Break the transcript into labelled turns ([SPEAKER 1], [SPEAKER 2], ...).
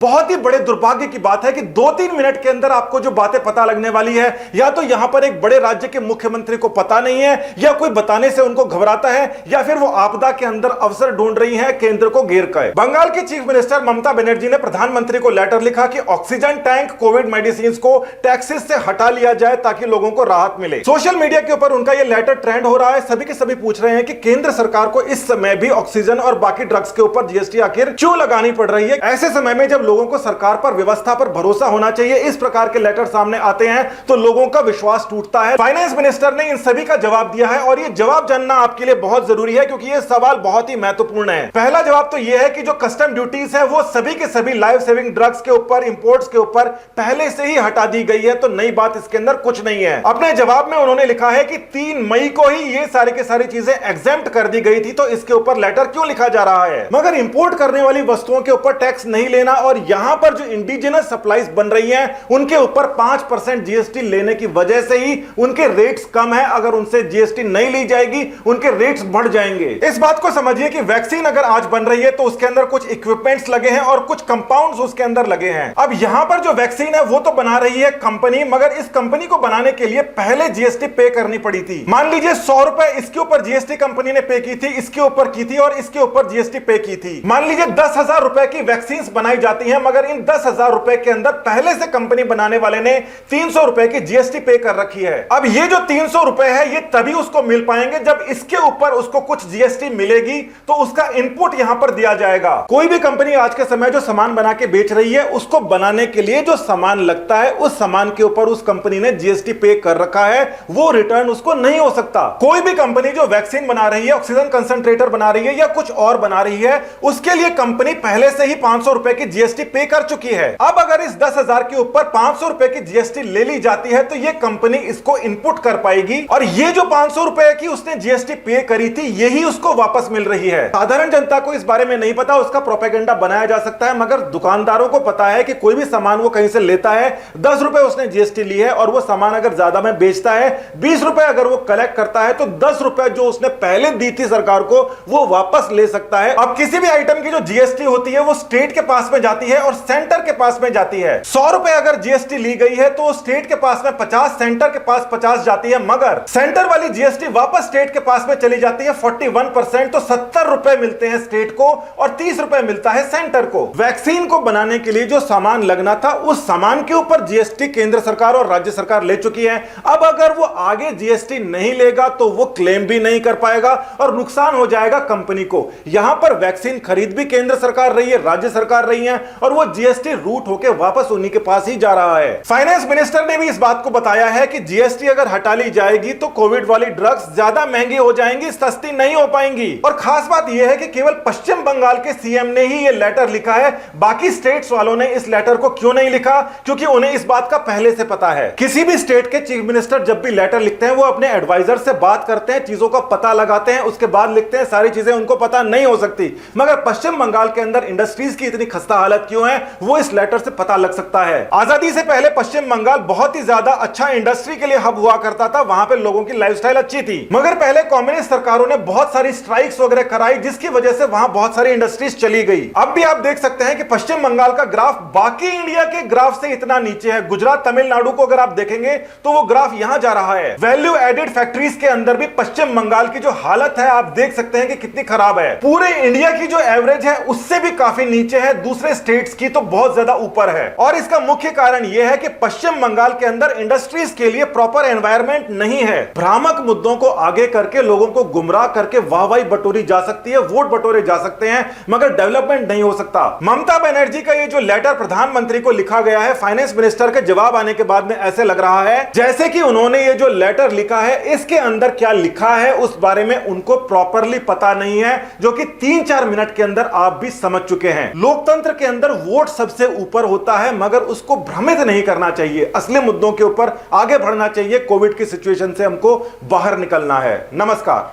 [SPEAKER 1] बहुत ही बड़े दुर्भाग्य की बात है कि 2-3 मिनट के अंदर आपको जो बातें पता लगने वाली है, या तो यहां पर एक बड़े राज्य के मुख्यमंत्री को पता नहीं है, या कोई बताने से उनको घबराता है, या फिर वो आपदा के अंदर अवसर ढूंढ रही है केंद्र को घेर कर। बंगाल की चीफ मिनिस्टर ममता बनर्जी ने प्रधानमंत्री को लेटर लिखा कि ऑक्सीजन टैंक, कोविड मेडिसिन को टैक्सेस से हटा लिया जाए ताकि लोगों को राहत मिले। सोशल मीडिया के ऊपर उनका यह लेटर ट्रेंड हो रहा है। सभी के सभी पूछ रहे हैं कि केंद्र सरकार को इस समय भी ऑक्सीजन और बाकी ड्रग्स के ऊपर जीएसटी आखिर क्यों लगानी पड़ रही है। ऐसे समय में जब लोगों को सरकार पर, व्यवस्था पर भरोसा होना चाहिए, इस प्रकार के लेटर सामने आते हैं तो लोगों का विश्वास टूटता है। फाइनेंस मिनिस्टर ने इन सभी का जवाब दिया है और यह जवाब जानना आपके लिए बहुत जरूरी है, क्योंकि यह सवाल बहुत ही महत्वपूर्ण है। पहला जवाब तो यह है कि जो कस्टम ड्यूटीज है वो सभी के सभी लाइफ सेविंग ड्रग्स के ऊपर, इंपोर्ट्स के ऊपर पहले से ही हटा दी गई है, तो नई बात इसके अंदर कुछ नहीं है। अपने जवाब में उन्होंने लिखा है कि 3 मई को ही ये सारी की सारी चीजें एग्जेम्प्ट कर दी गई थी, तो इसके ऊपर लेटर क्यों लिखा जा रहा है। मगर इंपोर्ट करने वाली वस्तुओं के ऊपर टैक्स नहीं लेना और यहां पर जो इंडिजिनस सप्लाईज बन रही हैं उनके ऊपर 5% जीएसटी लेने की वजह से ही उनके रेट्स कम है। अगर उनसे जीएसटी नहीं ली जाएगी उनके रेट्स बढ़ जाएंगे। इस बात को समझिए कि वैक्सीन अगर आज बन रही है तो उसके अंदर कुछ इक्विपमेंट्स लगे हैं और कुछ कंपाउंड्स उसके अंदर लगे हैं। अब यहां पर जो वैक्सीन है वो तो बना रही है कंपनी, मगर इस कंपनी को बनाने के लिए पहले जीएसटी पे करनी पड़ी थी। मान लीजिए 100 रुपए इसके ऊपर जीएसटी कंपनी ने पे की थी, इसके ऊपर की थी और इसके ऊपर जीएसटी पे की थी। मान लीजिए 10,000 रुपए की वैक्सीन बनाई जाती है, मगर इन 10,000 रुपए के अंदर पहले से कंपनी बनाने वाले ने 300 रुपए की जीएसटी पे कर रखी है। अब ये जो 300 रुपए है ये तभी उसको मिल पाएंगे जब इसके ऊपर उसको कुछ जीएसटी मिलेगी, तो उसका इनपुट यहां पर दिया जाएगा। कोई भी कंपनी आज के समय जो सामान बना के बेच रही है, उसको बनाने के लिए जो सामान लगता है उस सामान के ऊपर उस कंपनी ने जीएसटी पे कर रखा है, वो रिटर्न उसको नहीं हो सकता। कोई भी कंपनी जो वैक्सीन बना रही है, ऑक्सीजन कंसंट्रेटर बना रही है या कुछ और बना रही है, उसके लिए कंपनी पहले से ही 500 रुपए की जीएसटी पे कर चुकी है। अब अगर इस 10,000 के ऊपर 500 रुपए की जीएसटी ले ली जाती है तो ये कंपनी इसको इनपुट कर पाएगी और ये जो 500 रुपए की उसने जीएसटी पे करी थी यही उसको वापस मिल रही है। साधारण जनता को इस बारे में नहीं पता, उसका प्रोपेगेंडा बनाया जा सकता है, मगर दुकानदारों को पता है कि कोई भी सामान वो कहीं से लेता है, 10 रुपए उसने जीएसटी ली है और वो सामान अगर ज्यादा में बेचता है, 20 रुपए अगर वो कलेक्ट करता है तो 10 रुपए जो उसने पहले दी थी सरकार को वो वापस ले सकता है। अब किसी भी आइटम की जो जीएसटी होती है वो स्टेट के पास में जाती है और सेंटर के पास में जाती है। 100 रुपए अगर जीएसटी ली गई है तो स्टेट के पास में 50, सेंटर के पास 50 जाती है, मगर सेंटर वाली जीएसटी वापस स्टेट के पास में चली जाती है 41%, तो 70 रुपए मिलते हैं स्टेट को और 30 रुपए मिलता है सेंटर को। वैक्सीन को बनाने के लिए जो सामान लगना था उस सामान के ऊपर जीएसटी केंद्र सरकार और राज्य सरकार ले चुकी है। अब अगर वो आगे जीएसटी नहीं लेगा तो वो क्लेम भी नहीं कर पाएगा और नुकसान हो जाएगा कंपनी को। यहां पर वैक्सीन खरीद भी केंद्र सरकार रही है, राज्य सरकार रही है और वो जीएसटी रूट होकर वापस उन्हीं के पास ही जा रहा है। फाइनेंस मिनिस्टर ने भी इस बात को बताया है कि जीएसटी अगर हटा ली जाएगी तो कोविड वाली ड्रग्स ज्यादा महंगी हो जाएंगी, सस्ती नहीं हो पाएंगी। और खास बात यह है कि केवल पश्चिम बंगाल के सीएम ने ही यह लेटर लिखा है, बाकी स्टेट्स वालों ने इस लेटर को क्यों नहीं लिखा, क्योंकि उन्हें इस बात का पहले से पता है। किसी भी स्टेट के चीफ मिनिस्टर जब भी लेटर लिखते हैं वो अपने एडवाइजर से बात करते हैं, चीजों का पता लगाते हैं, उसके बाद लिखते हैं। सारी चीजें उनको पता नहीं हो सकती, मगर पश्चिम बंगाल के अंदर इंडस्ट्रीज की इतनी खस्ता हालत क्यों है वो इस लेटर से पता लग सकता है। आजादी से पहले पश्चिम बंगाल बहुत ही ज्यादा अच्छा इंडस्ट्री के लिए हब हुआ करता था, वहां पे लोगों की लाइफस्टाइल अच्छी थी, मगर पहले कम्युनिस्ट सरकारों ने बहुत सारी स्ट्राइक्स वगैरह कराई जिसकी वजह से वहां बहुत सारी इंडस्ट्रीज चली गई। अब भी आप देख सकते हैं कि पश्चिम बंगाल का ग्राफ बाकी इंडिया के ग्राफ से इतना नीचे है। गुजरात, तमिलनाडु को अगर आप देखेंगे तो वो ग्राफ यहां जा रहा है। वैल्यू एडेड फैक्ट्रीज के अंदर भी पश्चिम बंगाल की जो हालत है आप देख सकते हैं कि कितनी खराब है। पूरे इंडिया की जो एवरेज है उससे भी काफी नीचे है, दूसरे स्टेट्स की तो बहुत ज्यादा ऊपर है। और इसका मुख्य कारण यह है कि पश्चिम बंगाल के अंदर इंडस्ट्रीज के लिए प्रॉपर एनवायरनमेंट नहीं है। भ्रामक मुद्दों को आगे करके लोगों को गुमराह करके वाहवाही बटोरी जा सकती है, वोट बटोरे जा सकते हैं, मगर डेवलपमेंट नहीं हो सकता। ममता बनर्जी का ये जो लेटर प्रधानमंत्री को लिखा गया है, फाइनेंस मिनिस्टर के जवाब आने के बाद में ऐसे लग रहा है जैसे कि उन्होंने ये जो लेटर लिखा है इसके अंदर क्या लिखा है उस बारे में उनको प्रॉपरली पता नहीं है, जो कि 3-4 मिनट के अंदर आप भी समझ चुके हैं। लोकतंत्र के अंदर वोट सबसे ऊपर होता है, मगर उसको भ्रमित नहीं करना चाहिए। असली मुद्दों के ऊपर आगे बढ़ना चाहिए। कोविड की सिचुएशन से हमको बाहर निकलना है। नमस्कार।